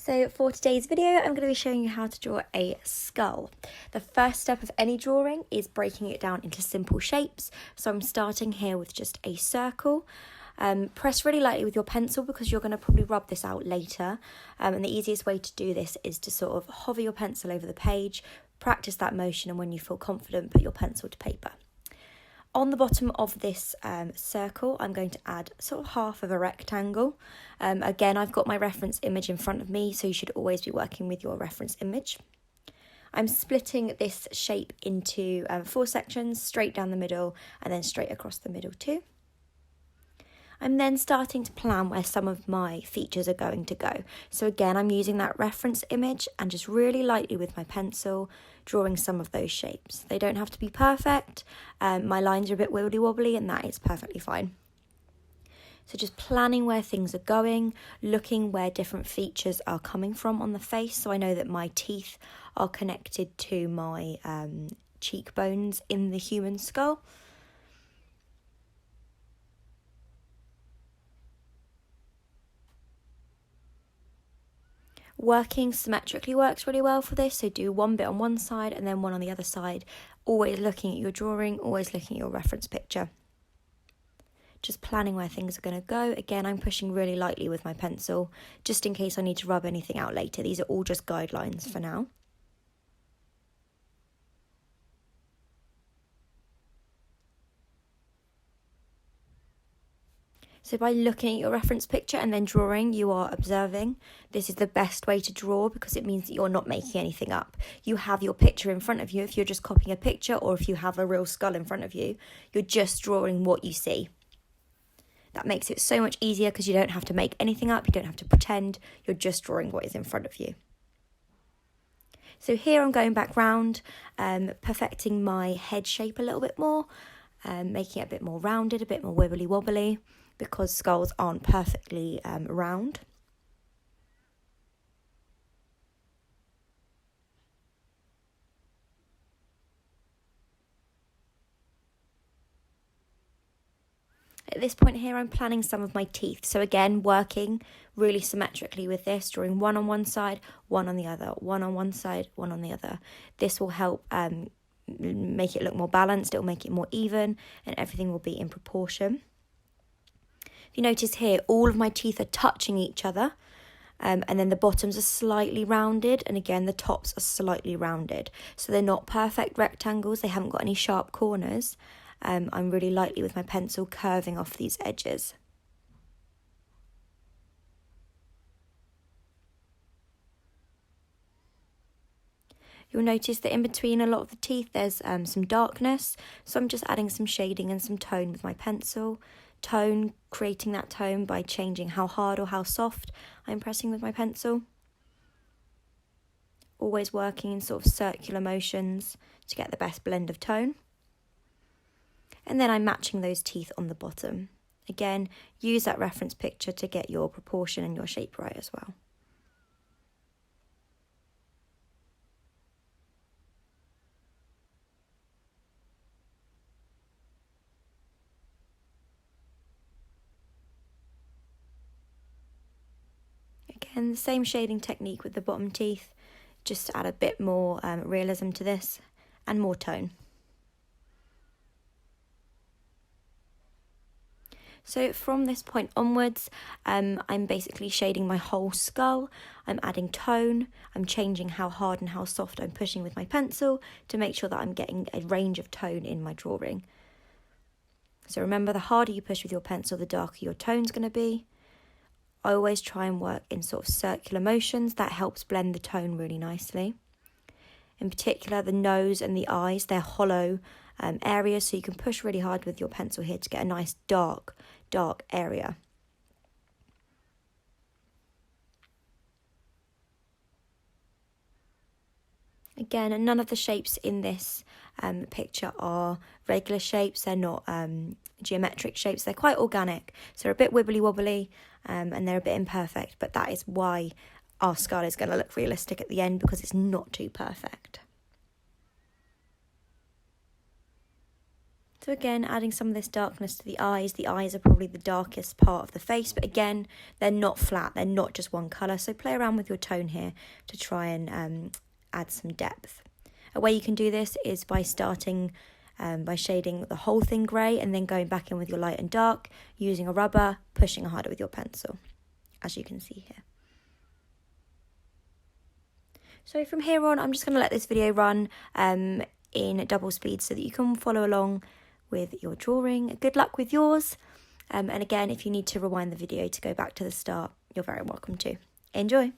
So for today's video, I'm going to be showing you how to draw a skull. The first step of any drawing is breaking it down into simple shapes. So I'm starting here with just a circle. Press really lightly with your pencil because you're going to probably rub this out later. And the easiest way to do this is to sort of hover your pencil over the page, practice that motion, and when you feel confident, put your pencil to paper. On the bottom of this circle, I'm going to add sort of half of a rectangle. Again, I've got my reference image in front of me, so you should always be working with your reference image. I'm splitting this shape into 4 sections, straight down the middle and then straight across the middle too. I'm then starting to plan where some of my features are going to go. So again, I'm using that reference image and just really lightly with my pencil, drawing some of those shapes. They don't have to be perfect. My lines are a bit wibbly wobbly and that is perfectly fine. So just planning where things are going, looking where different features are coming from on the face. So I know that my teeth are connected to my cheekbones in the human skull. Working symmetrically works really well for this, so do one bit on one side and then one on the other side, always looking at your drawing, always looking at your reference picture. Just planning where things are going to go. Again, I'm pushing really lightly with my pencil, just in case I need to rub anything out later. These are all just guidelines for now. So by looking at your reference picture and then drawing, you are observing. This is the best way to draw because it means that you're not making anything up. You have your picture in front of you. If you're just copying a picture or if you have a real skull in front of you, you're just drawing what you see. That makes it so much easier because you don't have to make anything up. You don't have to pretend. You're just drawing what is in front of you. So here I'm going back round, perfecting my head shape a little bit more, making it a bit more rounded, a bit more wibbly wobbly, because skulls aren't perfectly round. At this point here, I'm planning some of my teeth. So again, working really symmetrically with this, drawing one on one side, one on the other, one on one side, one on the other. This will help make it look more balanced, it will make it more even, and everything will be in proportion. If you notice here, all of my teeth are touching each other, and then the bottoms are slightly rounded, and again the tops are slightly rounded. So they're not perfect rectangles, they haven't got any sharp corners. I'm really lightly with my pencil curving off these edges. You'll notice that in between a lot of the teeth there's some darkness, so I'm just adding some shading and some tone with my pencil. Tone, creating that tone by changing how hard or how soft I'm pressing with my pencil. Always working in sort of circular motions to get the best blend of tone. And then I'm matching those teeth on the bottom. Again, use that reference picture to get your proportion and your shape right as well. Again, the same shading technique with the bottom teeth, just to add a bit more realism to this and more tone. So from this point onwards, I'm basically shading my whole skull. I'm adding tone. I'm changing how hard and how soft I'm pushing with my pencil to make sure that I'm getting a range of tone in my drawing. So remember, the harder you push with your pencil, the darker your tone's going to be. I always try and work in sort of circular motions. That helps blend the tone really nicely. In particular, the nose and the eyes, they're hollow areas, so you can push really hard with your pencil here to get a nice dark area. Again, and none of the shapes in this picture are regular shapes. They're not geometric shapes. They're quite organic, so they're a bit wibbly wobbly and they're a bit imperfect, but that is why our skull is going to look realistic at the end, because it's not too perfect. So again, adding some of this darkness to the eyes. The eyes are probably the darkest part of the face, but again, they're not flat. They're not just one colour. So play around with your tone here to try and add some depth. A way you can do this is by starting by shading the whole thing grey and then going back in with your light and dark, using a rubber, pushing harder with your pencil, as you can see here. So from here on, I'm just going to let this video run in double speed so that you can follow along with your drawing. Good luck with yours. And again, if you need to rewind the video to go back to the start, you're very welcome to. Enjoy.